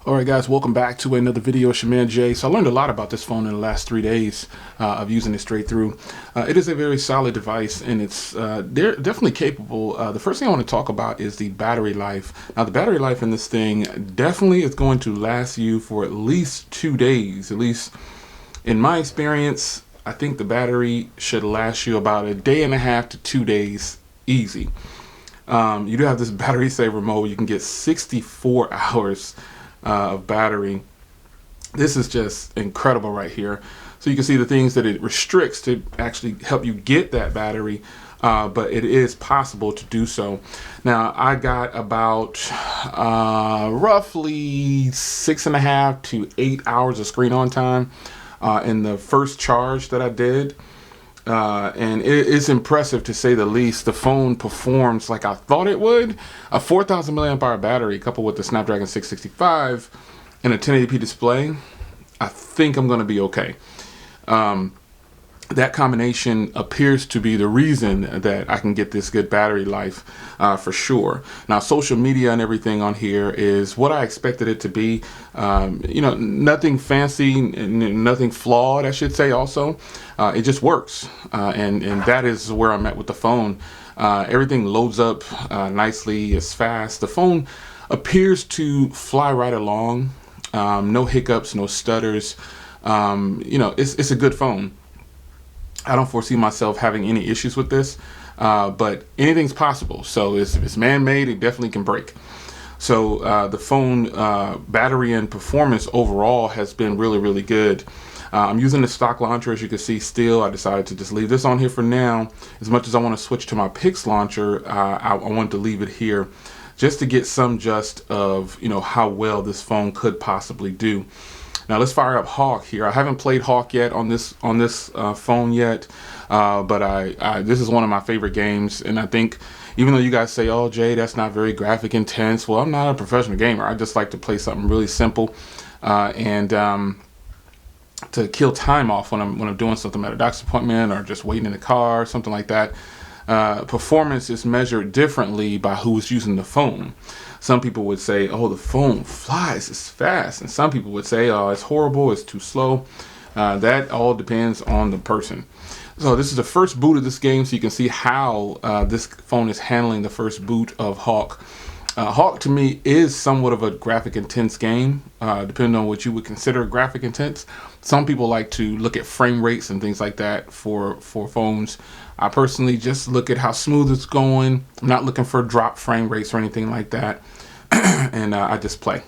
Alright guys, welcome back to another video. It's your man Jay. So I learned a lot about this phone in the last 3 days of using it straight through. It is a very solid device, and it's they're definitely capable. The first thing I want to talk about is the battery life. Now the battery life in this thing definitely is going to last you for at least 2 days. At least in my experience, I think the battery should last you about a day and a half to 2 days easy. You do have this battery saver mode. You can get 64 hours of battery. This is just incredible right here. So you can see the things that it restricts to actually help you get that battery, but it is possible to do so. Now I got about roughly 6.5 to 8 hours of screen on time in the first charge that I did. And it's impressive to say the least. The phone performs like I thought it would. A 4,000 milliamp hour battery coupled with the Snapdragon 665 and a 1080p display, I think I'm going to be okay. That combination appears to be the reason that I can get this good battery life for sure. Now, social media and everything on here is what I expected it to be. You know, nothing fancy, nothing flawed, I should say also. It just works. And that is where I'm at with the phone. Everything loads up nicely, it's fast. The phone appears to fly right along. No hiccups, no stutters. You know, it's a good phone. I don't foresee myself having any issues with this, but anything's possible. So it's man-made, it definitely can break. So the phone battery and performance overall has been really good. I'm using the stock launcher, as you can see. Still, I decided to just leave this on here for now. As much as I want to switch to my Pix launcher, I wanted to leave it here just to get some just of, you know, how well this phone could possibly do. Now let's fire up Hawk here. I haven't played Hawk yet on this phone yet, but this is one of my favorite games, and I think even though you guys say, "Oh, Jay, that's not very graphic intense," well, I'm not a professional gamer. I just like to play something really simple, and to kill time off when I'm doing something at a doctor's appointment or just waiting in the car or something like that. Performance is measured differently by who's using the phone. Some people would say, oh, the phone flies, it's fast. And some people would say, oh, it's horrible, it's too slow. That all depends on the person. So this is the first boot of this game, so you can see how this phone is handling the first boot of Hawk. Hawk to me is somewhat of a graphic intense game, depending on what you would consider graphic intense. Some people like to look at frame rates and things like that for phones. I personally just look at how smooth it's going. I'm not looking for drop frame rates or anything like that. And I just play.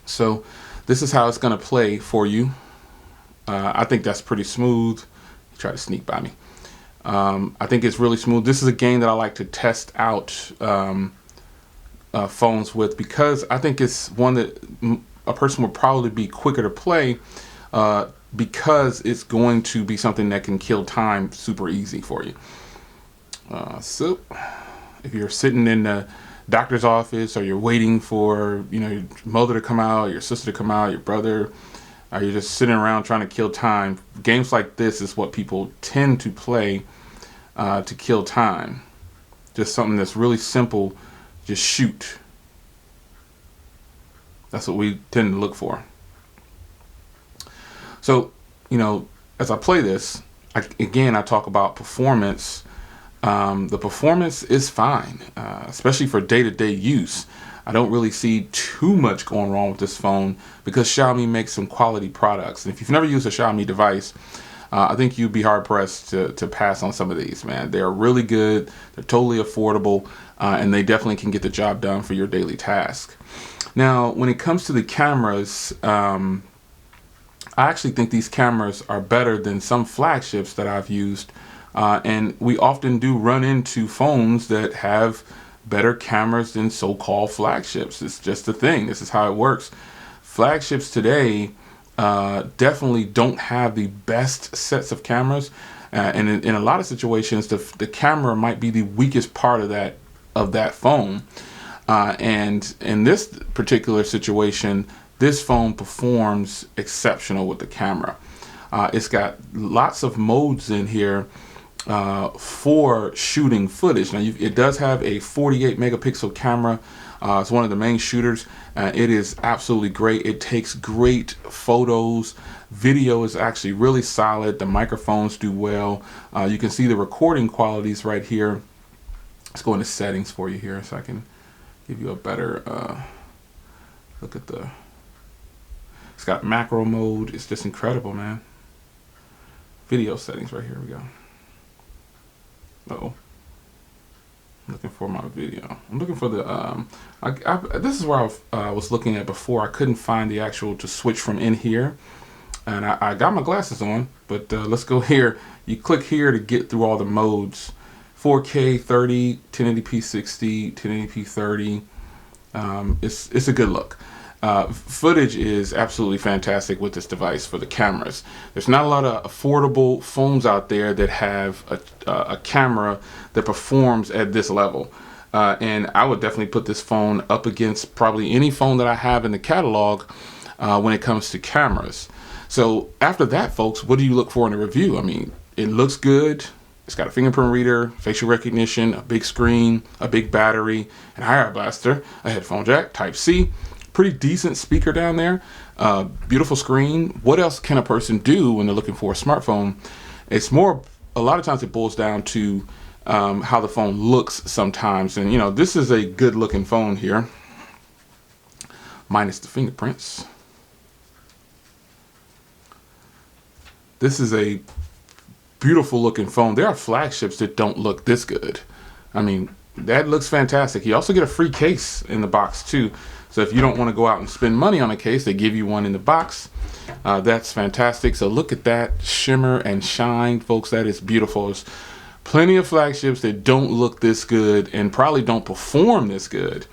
So this is how it's going to play for you. I think that's pretty smooth. Try to sneak by me. I think it's really smooth. This is a game that I like to test out phones with, because I think it's one that a person would probably be quicker to play, because it's going to be something that can kill time super easy for you. So if you're sitting in the doctor's office, or you're waiting for, you know, your mother to come out, your sister to come out, your brother, or you're just sitting around trying to kill time, games like this is what people tend to play to kill time. Just something that's really simple. Just shoot. That's what we tend to look for. So, you know, as I play this, I talk about performance. The performance is fine, especially for day-to-day use. I don't really see too much going wrong with this phone, because Xiaomi makes some quality products. And if you've never used a Xiaomi device, I think you'd be hard-pressed to pass on some of these, man. They're really good, they're totally affordable, and they definitely can get the job done for your daily task. Now, when it comes to the cameras, I actually think these cameras are better than some flagships that I've used. And we often do run into phones that have better cameras than so-called flagships. It's just a thing. This is how it works. Flagships today definitely don't have the best sets of cameras. And in a lot of situations, the camera might be the weakest part of that phone. And in this particular situation, this phone performs exceptional with the camera. It's got lots of modes in here for shooting footage. Now, it does have a 48 megapixel camera It's one of the main shooters. It is absolutely great. It takes great photos. Video is actually really solid. The microphones do well. You can see the recording qualities right here. Let's go into settings for you here so I can give you a better look at the. It's got macro mode. It's just incredible, man. Video settings right here. We go. Uh-oh. I'm looking for my video. I'm looking for the. This is where I was looking at before. I couldn't find the actual to switch from in here. And I got my glasses on, but let's go here. You click here to get through all the modes. 4K 30, 1080p 60, 1080p 30. It's a good look. Footage is absolutely fantastic with this device for the cameras. There's not a lot of affordable phones out there that have a camera that performs at this level. And I would definitely put this phone up against probably any phone that I have in the catalog when it comes to cameras. So after that, folks, what do you look for in a review? I mean, it looks good. It's got a fingerprint reader, facial recognition, a big screen, a big battery, an IR blaster, a headphone jack, Type-C, pretty decent speaker down there, beautiful screen. What else can a person do when they're looking for a smartphone? It's more, a lot of times it boils down to how the phone looks sometimes. And, you know, this is a good looking phone here, minus the fingerprints. This is a beautiful looking phone. There are flagships that don't look this good. I mean, that looks fantastic. You also get a free case in the box too. So if you don't want to go out and spend money on a case, they give you one in the box. That's fantastic. So look at that shimmer and shine, folks. That is beautiful. There's plenty of flagships that don't look this good and probably don't perform this good.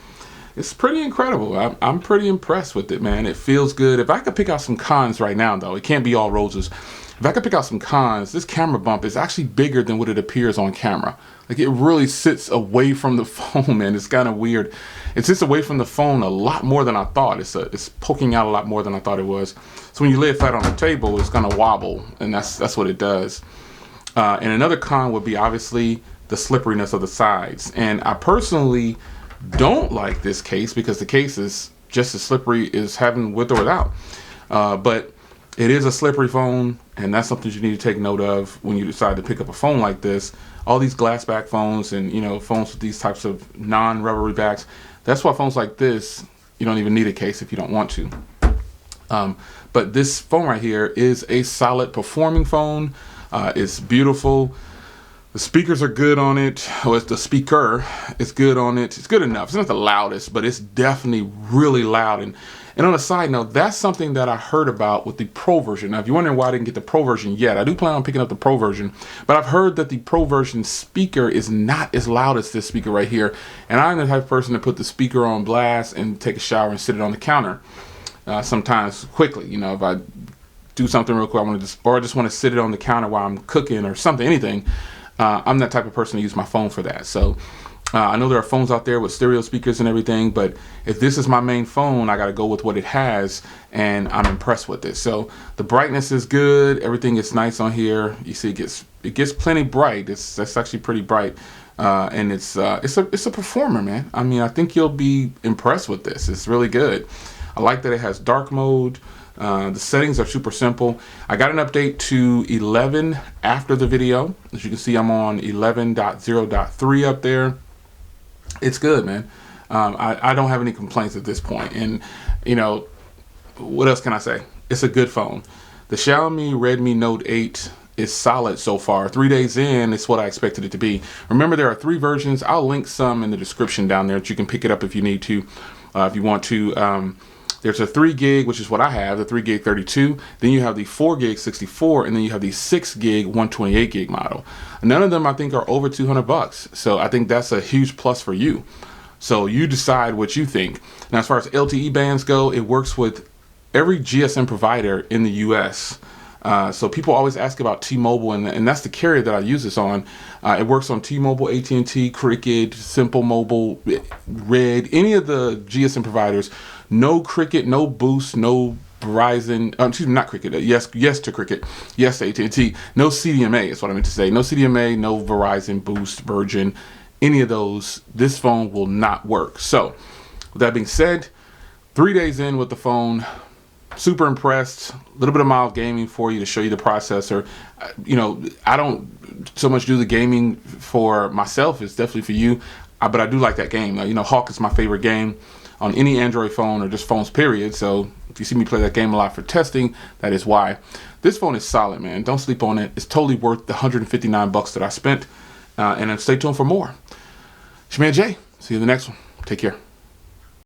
It's pretty incredible. I'm pretty impressed with it, man. It feels good. If I could pick out some cons right now, though, it can't be all roses. If I could pick out some cons, this camera bump is actually bigger than what it appears on camera. Like, it really sits away from the phone, man. It's kind of weird. It sits away from the phone a lot more than I thought. It's poking out a lot more than I thought it was. So when you lay it flat on the table, it's gonna wobble, and that's what it does. And another con would be obviously the slipperiness of the sides. And I personally don't like this case because the case is just as slippery as having with or without. But it is a slippery phone, and that's something you need to take note of when you decide to pick up a phone like this. All these glass back phones and, you know, phones with these types of non-rubbery backs, that's why phones like this, you don't even need a case if you don't want to. But this phone right here is a solid performing phone. It's beautiful. The speakers are good on it. Well, it's the speaker. It's good on it. It's good enough. It's not the loudest, but it's definitely really loud. And on a side note, that's something that I heard about with the Pro version. Now, if you're wondering why I didn't get the Pro version yet, I do plan on picking up the Pro version. But I've heard that the Pro version speaker is not as loud as this speaker right here. And I'm the type of person to put the speaker on blast and take a shower and sit it on the counter. Sometimes quickly, you know, if I do something real quick, I just want to sit it on the counter while I'm cooking or something, anything. I'm that type of person to use my phone for that. So I know there are phones out there with stereo speakers and everything, but if this is my main phone, I got to go with what it has, and I'm impressed with it. So the brightness is good. Everything is nice on here. You see, it gets plenty bright. That's actually pretty bright, and it's a performer, man. I mean, I think you'll be impressed with this. It's really good. I like that it has dark mode. The settings are super simple. I got an update to 11 after the video. As you can see, I'm on 11.0.3 up there. It's good, man. I don't have any complaints at this point. And, you know, what else can I say? It's a good phone. The Xiaomi Redmi Note 8 is solid so far. 3 days in, it's what I expected it to be. Remember, there are 3 versions. I'll link some in the description down there that you can pick it up if you need to, if you want to. There's a 3 gig, which is what I have, the 3 gig 32. Then you have the 4 gig 64, and then you have the 6 gig 128 gig model. None of them, I think, are over $200. So I think that's a huge plus for you. So you decide what you think. Now, as far as LTE bands go, it works with every GSM provider in the US. So people always ask about T-Mobile, and that's the carrier that I use this on. It works on T-Mobile, AT&T, Cricket, Simple Mobile, Red, any of the GSM providers. No Cricket, no Boost, no Verizon, excuse me, not Cricket, yes to Cricket, yes to AT&T, no CDMA is what I meant to say. No CDMA, no Verizon, Boost, Virgin, any of those. This phone will not work. So With that being said, 3 days in with the phone, super impressed. A little bit of mild gaming for you to show you the processor. I don't so much do the gaming for myself. It's definitely for you. But I do like that game. Hawk is my favorite game on any Android phone or just phones, period. So if you see me play that game a lot for testing, that is why. This phone is solid, man. Don't sleep on it. It's totally worth the $159 that I spent. And then stay tuned for more. It's your man Jay. See you in the next one. Take care.